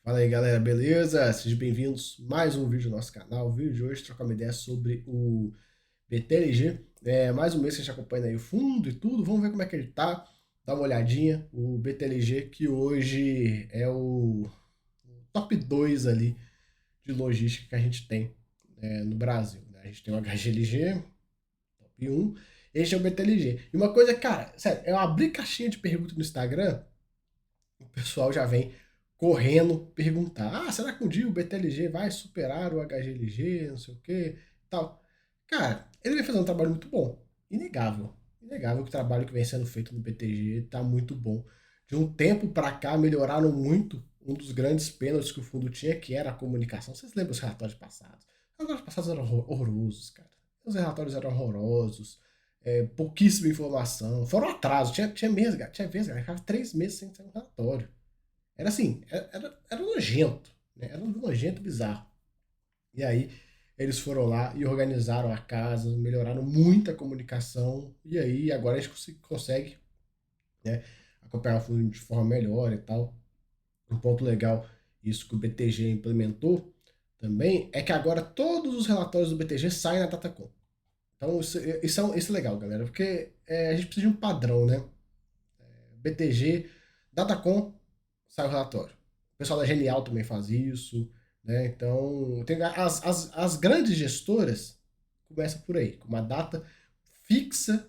Fala aí galera, beleza? Sejam bem-vindos a mais um vídeo do nosso canal. O vídeo de hoje trocar uma ideia sobre o BTLG. Mais um mês que a gente acompanha aí o fundo e tudo. Vamos ver como é que ele tá. Dá uma olhadinha. O BTLG que hoje é o top 2 ali de logística que a gente tem no Brasil, né? A gente tem o HGLG, top 1, este é o BTLG. E uma coisa, cara, sério, eu abri caixinha de perguntas no Instagram, o pessoal já vem correndo perguntar: ah, será que um dia o BTLG vai superar o HGLG, não sei o que, tal. Cara, ele vem fazendo um trabalho muito bom, inegável. Inegável que o trabalho que vem sendo feito no BTG tá muito bom. De um tempo para cá melhoraram muito um dos grandes pênaltis que o fundo tinha, que era a comunicação. Vocês lembram os relatórios passados? Os relatórios passados eram horrorosos, cara. Os relatórios eram horrorosos, pouquíssima informação, foram atrasos. Tinha mês, cara, tinha vezes, cara, ficava 3 meses sem ter um relatório. Era assim, era nojento, né? Era nojento, bizarro. E aí eles foram lá e organizaram a casa, melhoraram muito a comunicação, e aí agora a gente consegue, né, acompanhar o fundo de forma melhor e tal. Um ponto legal, isso que o BTG implementou também, é que agora todos os relatórios do BTG saem na Datacom. Então isso é legal, galera, porque a gente precisa de um padrão, né? BTG, Datacom, sai o relatório. O pessoal da Genial também faz isso, né? Então, tem as grandes gestoras começam por aí, com uma data fixa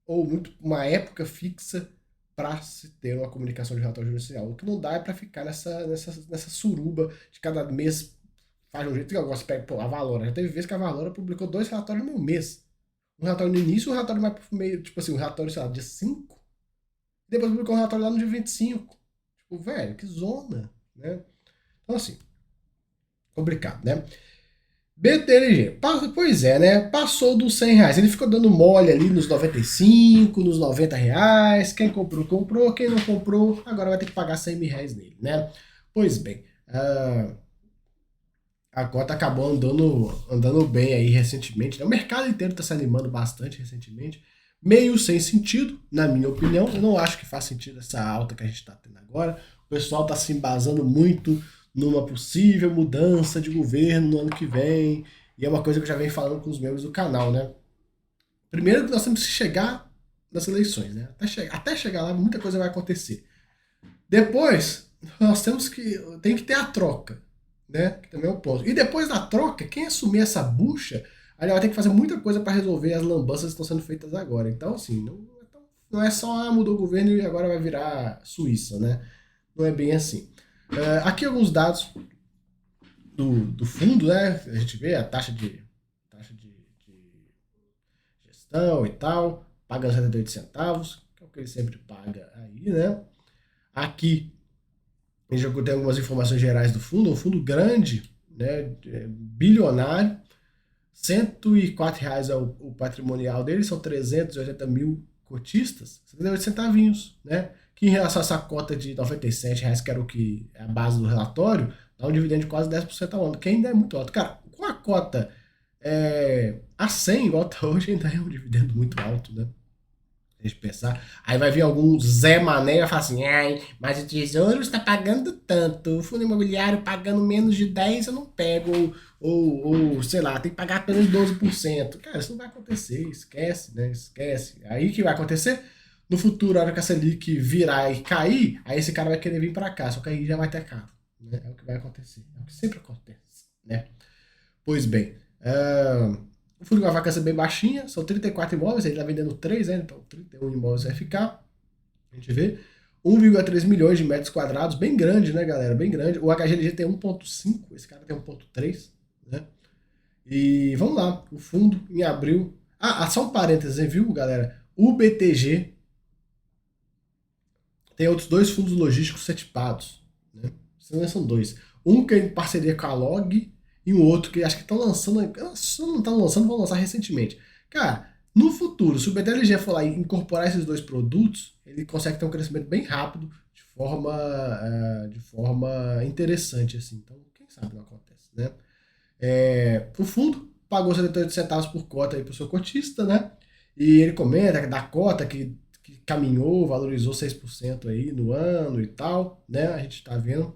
ou uma época fixa para se ter uma comunicação de relatório judicial. O que não dá é para ficar nessa suruba de cada mês faz um jeito que eu gosto. Pega, pô, a Valora. Já teve vez que a Valora publicou 2 relatórios no mesmo mês. Um relatório no início e um relatório mais pro meio, tipo assim, um relatório, sei lá, dia 5. Depois publicou um relatório lá no dia 25. Tipo, velho, que zona, né? Então, assim, complicado, né? BTLG, pois é, né? Passou dos R$ 100. Ele ficou dando mole ali nos 95, nos R$ 90. Quem comprou, comprou. Quem não comprou, agora vai ter que pagar R$ 100 nele, né? Pois bem, a cota acabou andando bem aí recentemente, né? O mercado inteiro está se animando bastante recentemente. Meio sem sentido, na minha opinião. Eu não acho que faz sentido essa alta que a gente está tendo agora. O pessoal está se embasando muito numa possível mudança de governo no ano que vem. E é uma coisa que eu já venho falando com os membros do canal, né? Primeiro que nós temos que chegar nas eleições, né? Até chegar lá, muita coisa vai acontecer. Depois, nós tem que ter a troca, né? Que também é um ponto. E depois da troca, quem assumir essa bucha, aí vai ter que fazer muita coisa para resolver as lambanças que estão sendo feitas agora. Então, assim, não é só mudou o governo e agora vai virar Suíça, né? Não é bem assim. Aqui alguns dados do fundo, né? A gente vê a taxa de gestão e tal, paga 78 centavos, que é o que ele sempre paga aí, né? Aqui a gente já tem algumas informações gerais do fundo, um fundo grande, né, bilionário, R$ 104 é o patrimonial dele, são 380 mil cotistas, 78 centavinhos, né? Que em relação a essa cota de R$ 97, que era o que é a base do relatório, dá um dividendo de quase 10% ao ano, que ainda é muito alto. Cara, com a cota a 100, igual tá hoje, ainda é um dividendo muito alto, né? A gente pensar. Aí vai vir algum Zé Mané e vai falar assim: ai, mas o Tesouro está pagando tanto, o fundo imobiliário pagando menos de 10 eu não pego, ou sei lá, tem que pagar apenas 12%. Cara, isso não vai acontecer, esquece, né? Esquece. Aí o que vai acontecer? No futuro, a hora que a Selic virar e cair, aí esse cara vai querer vir para cá, só que aí já vai ter caro. Né? É o que vai acontecer, é o que sempre acontece, né? Pois bem, o fundo com a vacância bem baixinha, são 34 imóveis, ele está vendendo 3, né? Então 31 imóveis vai ficar. A gente vê 1,3 milhões de metros quadrados, bem grande, né, galera? Bem grande. O HGLG tem 1,5, esse cara tem 1,3, né? E vamos lá, o fundo em abril. Só um parênteses, viu, galera? O BTG tem outros 2 fundos logísticos setipados, né? São dois. Um que é em parceria com a Log e um outro que acho que estão lançando. Se não estão lançando, vão lançar recentemente. Cara, no futuro, se o BTLG for lá e incorporar esses 2 produtos, ele consegue ter um crescimento bem rápido, de forma interessante, assim. Então, quem sabe não acontece, né? O fundo pagou 78 centavos por cota aí para o seu cotista, né? E ele comenta que da cota que caminhou, valorizou 6% aí no ano e tal, né? A gente está vendo.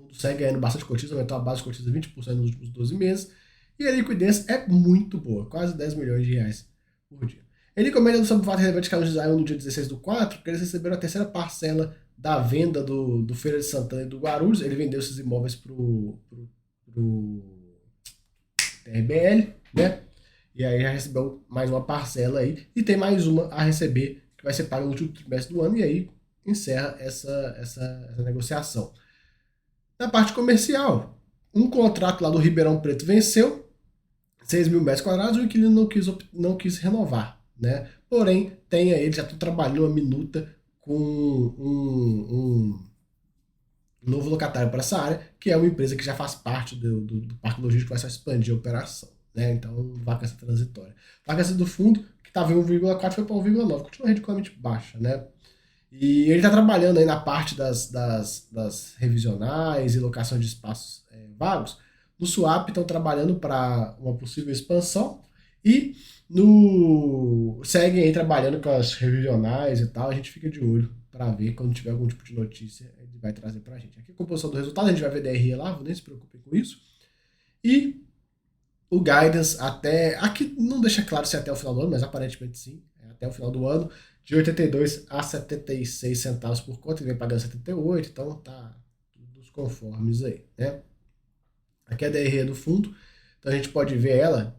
fundo segue ganhando bastante cotismo, aumentou a base de cotismo 20% nos últimos 12 meses. E a liquidez é muito boa, quase 10 milhões de reais por dia. Ele comenta sobre o fato relevante que eles no dia 16/4, porque eles receberam a terceira parcela da venda do Feira de Santana e do Guarulhos. Ele vendeu esses imóveis pro TRBL, né? E aí já recebeu mais uma parcela aí. E tem mais uma a receber, que vai ser paga no último trimestre do ano. E aí encerra essa negociação. Na parte comercial, um contrato lá do Ribeirão Preto venceu, 6 mil metros quadrados, o inquilino não quis renovar, né? Porém, tem aí, já estão trabalhando uma minuta com um novo locatário para essa área, que é uma empresa que já faz parte do parque logístico, vai só expandir a operação, né? Então, vacância transitória. Vacância do fundo, que estava em 1,4, foi para 1,9, continua ridiculamente baixa, né? E ele está trabalhando aí na parte das revisionais e locação de espaços vagos. No Swap estão trabalhando para uma possível expansão e seguem aí trabalhando com as revisionais e tal. A gente fica de olho para ver quando tiver algum tipo de notícia, ele vai trazer para a gente. Aqui a composição do resultado, a gente vai ver DRE lá, nem se preocupem com isso. E o guidance até, aqui não deixa claro se é até o final do ano, mas aparentemente sim, é até o final do ano, de 82 a 76 centavos por conta, ele vem pagando 78, então tá dos conformes aí, né? Aqui é a DRE do fundo, então a gente pode ver ela,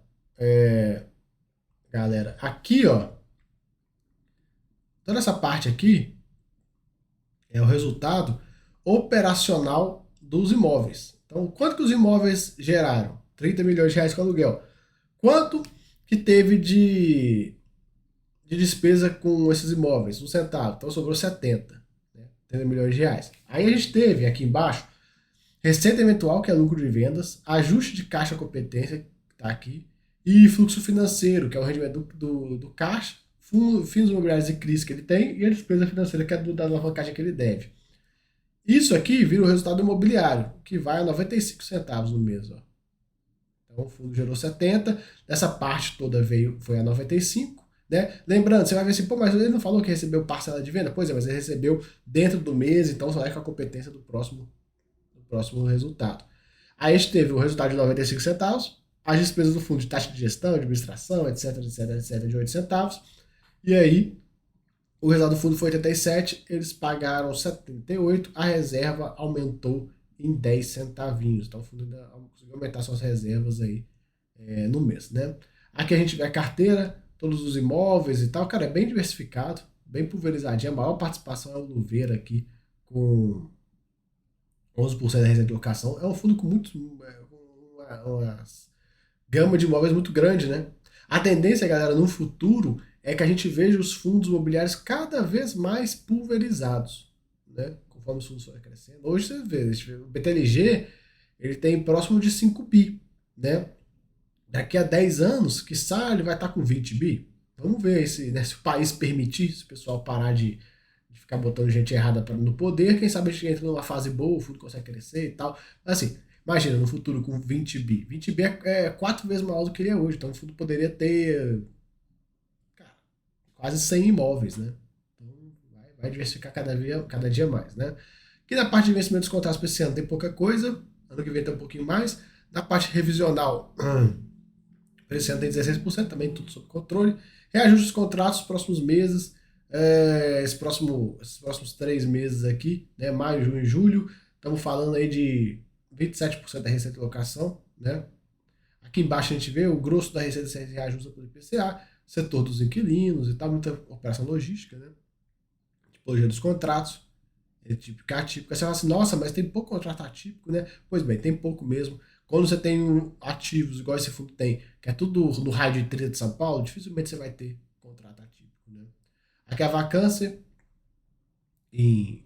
galera, aqui ó, toda essa parte aqui é o resultado operacional dos imóveis. Então, quanto que os imóveis geraram? 30 milhões de reais com aluguel. Quanto que teve de despesa com esses imóveis? 1 centavo. Então sobrou 70, né? 30 milhões de reais. Aí a gente teve aqui embaixo receita eventual, que é lucro de vendas, ajuste de caixa competência, que está aqui, e fluxo financeiro, que é o rendimento do caixa, fins imobiliários e CRIs que ele tem, e a despesa financeira, que é da alavancagem que ele deve. Isso aqui vira o resultado imobiliário, que vai a 95 centavos no mês. Ó. Então o fundo gerou 70, essa parte toda foi a 95. Né? Lembrando, você vai ver assim, pô, mas ele não falou que recebeu parcela de venda? Pois é, mas ele recebeu dentro do mês, então só vai com a competência do próximo resultado. Aí a gente teve o resultado de 95 centavos, as despesas do fundo de taxa de gestão, de administração, etc, de 8 centavos, e aí o resultado do fundo foi 87, eles pagaram 78, a reserva aumentou em 10 centavinhos, então o fundo ainda conseguiu aumentar suas reservas aí no mês, né? Aqui a gente vê a carteira, todos os imóveis e tal, cara, é bem diversificado, bem pulverizadinho, a maior participação é o Luveira aqui, com 11% da receita de locação. É um fundo com uma gama de imóveis muito grande, né? A tendência, galera, no futuro é que a gente veja os fundos imobiliários cada vez mais pulverizados, né? Conforme os fundos forem crescendo. Hoje você vê, o BTLG ele tem próximo de 5 bi, né? Daqui a 10 anos, quiçá ele vai estar com 20 bi. Vamos ver se o país permitir, se o pessoal parar de ficar botando gente errada no poder, quem sabe a gente entra numa fase boa, o fundo consegue crescer e tal. Mas assim, imagina, no futuro com 20 bi. 20 bi é 4 vezes maior do que ele é hoje, então o fundo poderia ter quase 100 imóveis, né? Então vai diversificar cada dia mais, né? Aqui na parte de investimentos contratos para esse ano tem pouca coisa, ano que vem tem um pouquinho mais. Na parte revisional, para esse ano tem 16%, também tudo sob controle. Reajuste dos contratos nos próximos meses, esses próximos 3 meses aqui, né? Maio, junho e julho, estamos falando aí de 27% da receita de locação, né? Aqui embaixo a gente vê o grosso da receita se reajusta pelo IPCA, setor dos inquilinos e tal, muita operação logística, né? Tipologia dos contratos, típica, atípica. Você fala assim, nossa, mas tem pouco contrato atípico, né? Pois bem, tem pouco mesmo. Quando você tem ativos, igual esse fundo tem, que é tudo no raio de 30 de São Paulo, dificilmente você vai ter contrato atípico, né? Aqui a vacância em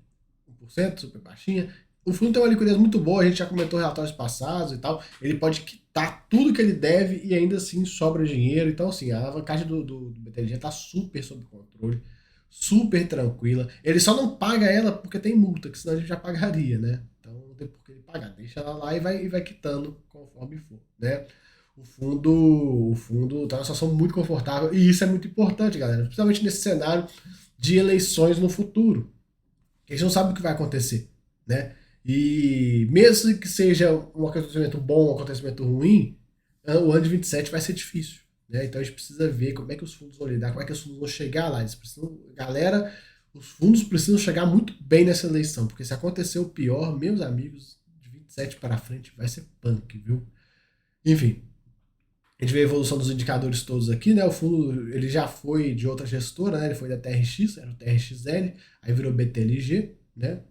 1%, super baixinha. O fundo tem uma liquidez muito boa, a gente já comentou relatórios passados e tal. Ele pode quitar tudo que ele deve e ainda assim sobra dinheiro. Então, assim, a alavancagem do BTG está super sob controle, super tranquila. Ele só não paga ela porque tem multa, que senão a gente já pagaria, né? Então não tem por que ele pagar. Deixa ela lá e vai quitando conforme for, né? O fundo está numa situação muito confortável e isso é muito importante, galera. Principalmente nesse cenário de eleições no futuro. A gente não sabe o que vai acontecer, né? E mesmo que seja um acontecimento bom, um acontecimento ruim, o ano de 27 vai ser difícil. Né? Então a gente precisa ver como é que os fundos vão lidar, como é que os fundos vão chegar lá. Eles precisam, galera, os fundos precisam chegar muito bem nessa eleição, porque se acontecer o pior, meus amigos, de 27 para frente vai ser punk, viu? Enfim, a gente vê a evolução dos indicadores todos aqui, né? O fundo ele já foi de outra gestora, né? Ele foi da TRX, era o TRXL, aí virou BTLG, né?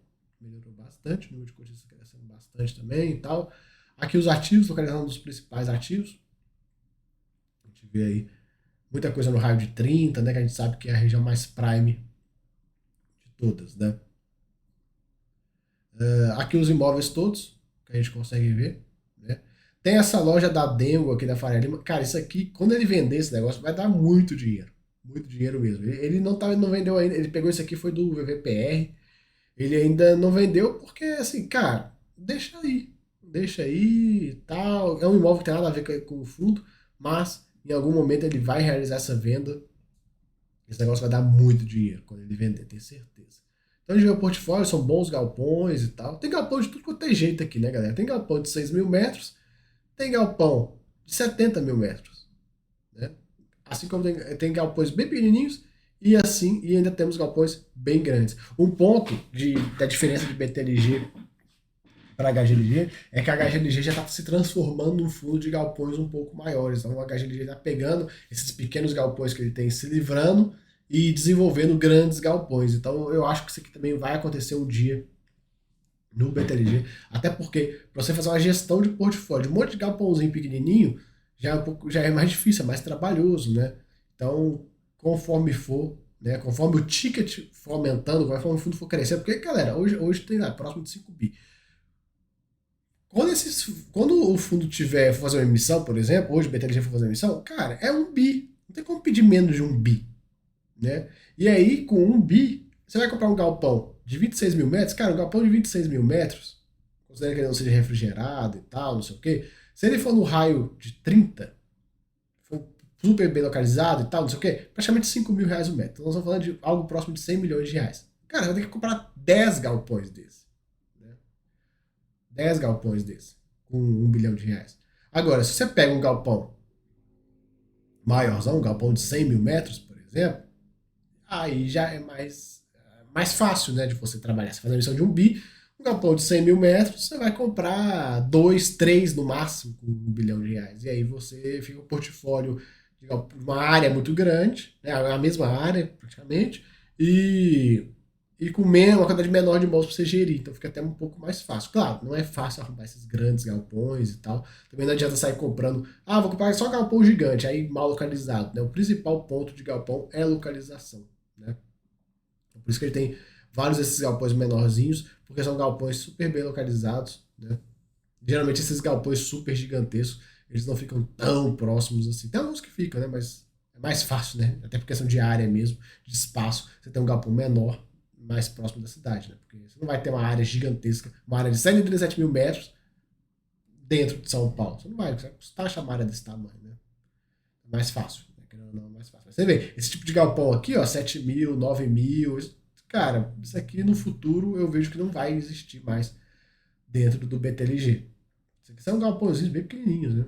Melhorou bastante, o número de cotistas crescendo bastante também e tal. Aqui os ativos, localizando os principais ativos. A gente vê aí muita coisa no raio de 30, né? Que a gente sabe que é a região mais prime de todas, né? Aqui os imóveis todos, que a gente consegue ver, né? Tem essa loja da Dengo aqui da Faria Lima. Cara, isso aqui, quando ele vender esse negócio, vai dar muito dinheiro. Muito dinheiro mesmo. Ele não vendeu ainda. Ele pegou isso aqui, foi do VVPR. Ele ainda não vendeu porque, assim, cara, deixa aí. Deixa aí e tal. É um imóvel que tem nada a ver com o fundo, mas em algum momento ele vai realizar essa venda. Esse negócio vai dar muito dinheiro quando ele vender, tenho certeza. Então a gente vê o portfólio, são bons galpões e tal. Tem galpão de tudo quanto é jeito aqui, né, galera? Tem galpão de 6 mil metros, tem galpão de 70 mil metros, né? Assim como tem galpões bem pequenininhos e assim, e ainda temos galpões bem grandes. Um ponto da diferença de BTLG para HGLG é que a HGLG já está se transformando num fundo de galpões um pouco maiores. Então a HGLG está pegando esses pequenos galpões que ele tem, se livrando e desenvolvendo grandes galpões. Então eu acho que isso aqui também vai acontecer um dia no BTLG, até porque para você fazer uma gestão de portfólio de um monte de galpãozinho pequenininho já é mais difícil, é mais trabalhoso, né? Então, conforme for, né, conforme o ticket for aumentando, conforme o fundo for crescendo, porque, galera, hoje tem lá, próximo de 5 bi. Quando o fundo tiver fazer uma emissão, por exemplo, hoje o BTLG for fazer uma emissão, cara, é 1 bi. Não tem como pedir menos de 1 bi. Né? E aí, com 1 bi, você vai comprar um galpão de 26 mil metros, cara, um galpão de 26 mil metros, considera que ele não seja refrigerado e tal, não sei o quê. Se ele for no raio de 30, for super bem localizado e tal, não sei o quê, praticamente 5 mil reais o metro. Então nós estamos falando de algo próximo de 100 milhões de reais. Cara, vai ter que comprar 10 galpões desse. 10 galpões desse, com 1 bilhão de reais. Agora, se você pega um galpão maiorzão, um galpão de 100 mil metros, por exemplo, aí já é mais fácil, né, de você trabalhar. Você faz a emissão de 1 bi, um galpão de 100 mil metros, você vai comprar 2, 3 no máximo com 1 bilhão de reais. E aí você fica um portfólio de uma área muito grande, né, a mesma área praticamente, e com uma quantidade menor de imóveis para você gerir. Então fica até um pouco mais fácil. Claro, não é fácil arrumar esses grandes galpões e tal. Também não adianta sair comprando, vou comprar só galpão gigante, aí mal localizado. Né? O principal ponto de galpão é a localização. Né? Por isso que ele tem vários desses galpões menorzinhos, porque são galpões super bem localizados. Né? Geralmente esses galpões super gigantescos, eles não ficam tão próximos assim. Tem alguns que ficam, né? Mas é mais fácil, né? Até por questão de área mesmo, de espaço. Você tem um galpão menor, mais próximo da cidade, né? Porque você não vai ter uma área gigantesca, uma área de 137 mil metros dentro de São Paulo. Você não vai custar chamar uma área desse tamanho, né? É mais fácil, né? Não, é mais fácil. Mas você vê, esse tipo de galpão aqui, ó, 7 mil, 9 mil, cara, isso aqui no futuro eu vejo que não vai existir mais dentro do BTLG. Isso aqui são galpõezinhos bem pequenininhos, né?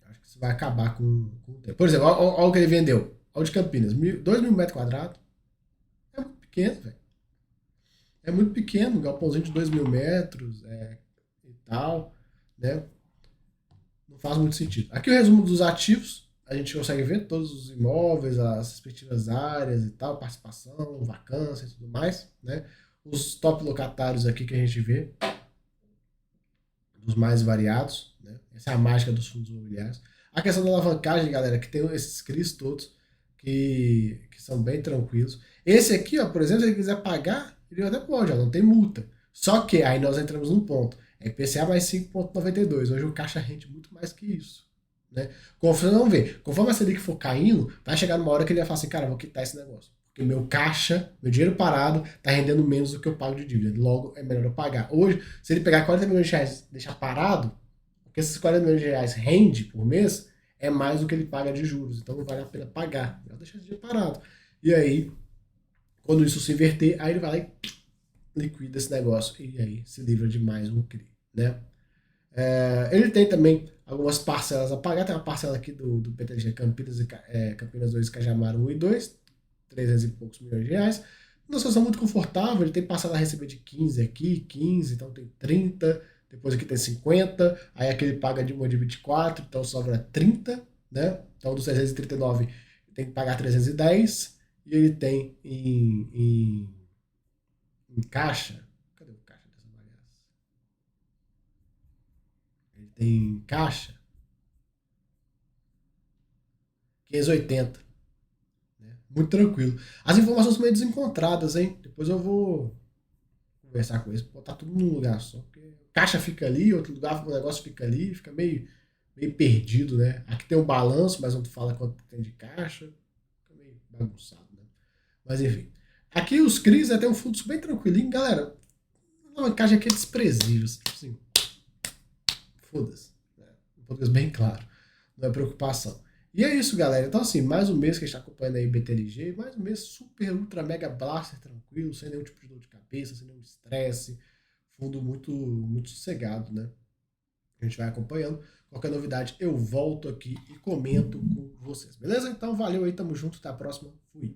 Acho que isso vai acabar com o tempo. Por exemplo, olha o que ele vendeu. Olha o de Campinas, 2 mil metros quadrados. É muito pequeno, velho. É muito pequeno, um galpãozinho de 2 mil metros e tal, né? Não faz muito sentido. Aqui o resumo dos ativos, a gente consegue ver todos os imóveis, as respectivas áreas e tal, participação, vacância e tudo mais, né? Os top locatários aqui que a gente vê, os mais variados, né? Essa é a mágica dos fundos imobiliários. A questão da alavancagem, galera, que tem esses CRIs todos, que são bem tranquilos. Esse aqui, ó, por exemplo, se ele quiser pagar, ele até pode, ó, não tem multa. Só que aí nós entramos num ponto. É IPCA mais 5,92. Hoje o caixa rende muito mais que isso. Né? Conforme, vamos ver, conforme a Selic for caindo, vai chegar numa hora que ele vai falar assim, cara, vou quitar esse negócio. Porque meu caixa, meu dinheiro parado, tá rendendo menos do que eu pago de dívida. Logo, é melhor eu pagar. Hoje, se ele pegar 40 milhões de reais e deixar parado, porque esses 40 milhões de reais rende por mês, é mais do que ele paga de juros. Então não vale a pena pagar. Melhor deixar esse dinheiro parado. E aí, quando isso se inverter, aí ele vai lá e liquida esse negócio e aí se livra de mais um CRI, né? Ele tem também algumas parcelas a pagar. Tem uma parcela aqui do PTG Campinas, Campinas 2 Cajamar 1 e 2, 300 e poucos milhões de reais. Uma situação muito confortável. Ele tem parcela a receber de 15 aqui, 15, então tem 30. Depois aqui tem 50. Aí aqui ele paga de uma de 24, então sobra 30, né? Então dos 339 ele tem que pagar 310. E ele tem em caixa. Cadê o caixa dessa bagaça? Ele tem em caixa 580. Né? Muito tranquilo. As informações são meio desencontradas, hein? Depois eu vou conversar com eles, botar tudo num lugar só. Porque caixa fica ali, outro lugar o negócio fica ali, fica meio perdido, né? Aqui tem um balanço, mas não tu fala quanto tem de caixa. Fica meio bagunçado, né? Mas enfim. Aqui os CRIs tem um fluxo bem tranquilinho. Galera, a caixa aqui é desprezível. Assim, foda-se. Né? Um português bem claro. Não é preocupação. E é isso, galera. Então, assim, mais um mês que a gente está acompanhando aí BTLG, mais um mês super, ultra, mega blaster, tranquilo, sem nenhum tipo de dor de cabeça, sem nenhum estresse, fundo muito, muito sossegado, né? A gente vai acompanhando. Qualquer novidade, eu volto aqui e comento com vocês, beleza? Então, valeu aí, tamo junto, até a próxima, fui.